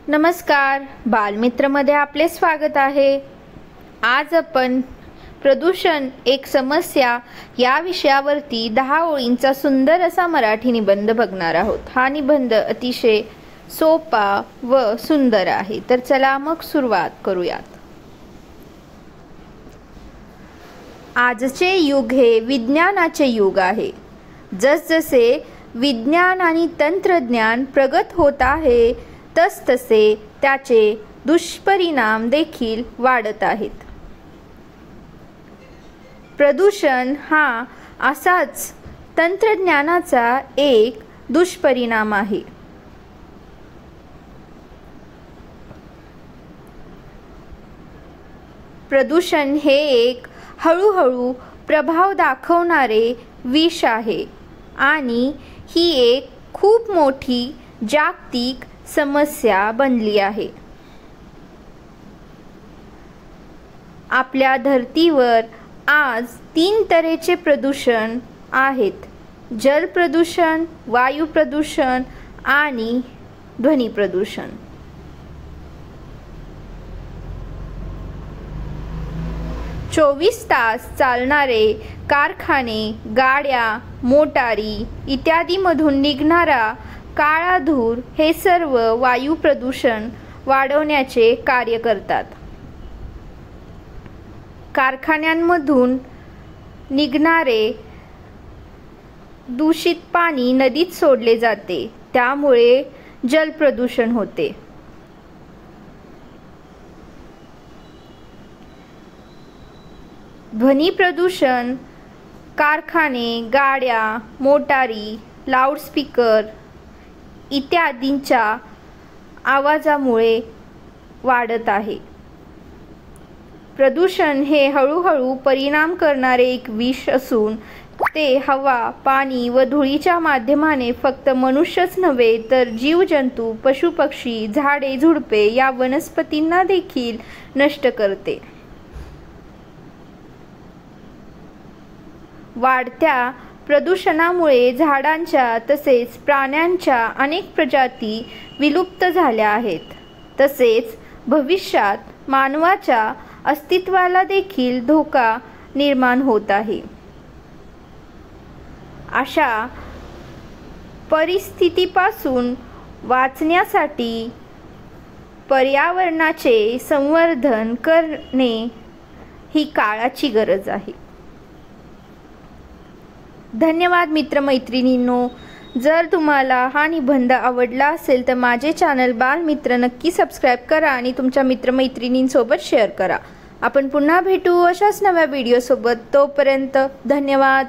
नमस्कार, बालमित्रमध्ये आपले स्वागत आहे। आज आपण प्रदूषण एक समस्या या विषयावरती 10 ओळींचा सुंदर असा मराठी निबंध बघणार आहोत। हा निबंध अतिशय सोपा व सुंदर आहे, तर चला मग सुरुवात करूयात। आजचे युग हे विज्ञानाचे युग आहे। जसजसे विज्ञान आणि तंत्रज्ञान प्रगत होत आहे तसतसे त्याचे दुष्परिणाम देखील वाढत आहेत। प्रदूषण हा असाच तंत्रज्ञानाचा एक दुष्परिणाम आहे। प्रदूषण हे एक हळूहळू प्रभाव दाखवणारे विष आहे आणि ही एक खूप मोठी जागतिक समस्या बनली आहे। आपल्या धर्तीवर आज 3 तऱ्हेचे प्रदूषण आहेत: जल प्रदूषण, वायू प्रदूषण आणि ध्वनी प्रदूषण। चोवीस तास चालणारे कारखाने, गाड्या, मोटारी इत्यादीमधून निघणारा काळा धूर हे सर्व वायू प्रदूषण वाढवण्याचे कार्य करतात। कारखान्यांमधून निघणारे दूषित पाणी नदीत सोडले जाते, त्यामुळे जल प्रदूषण होते। ध्वनी प्रदूषण कारखाने, गाड्या, मोटारी, लाऊडस्पीकर इत्यादींच्या आवाजामुळे वाढत आहे। प्रदूषण हे हळूहळू परिणाम करणारे एक विष असून ते हवा, पाणी व धुळीच्या माध्यमाने फक्त मनुष्यच नव्हे तर जीवजंतू, पशुपक्षी, झाडे, झुडपे या वनस्पतींना देखील नष्ट करते। वाढत्या प्रदूषणामुळे झाडांच्या तसेच प्राण्यांच्या अनेक प्रजाती विलुप्त झाल्या आहेत। तसेच भविष्यात मानवाच्या अस्तित्वाला देखील धोका निर्माण होत आहे। अशा परिस्थितीपासून वाचण्यासाठी पर्यावरणाचे संवर्धन करणे ही काळाची गरज आहे। धन्यवाद मित्रमैत्रिणींनो। जर तुम्हाला हा निबंध आवडला असेल तर माझे चॅनल बालमित्र नक्की सबस्क्राईब करा आणि तुमच्या मित्रमैत्रिणींसोबत शेअर करा। आपण पुन्हा भेटू अशाच नव्या व्हिडिओसोबत। तोपर्यंत धन्यवाद।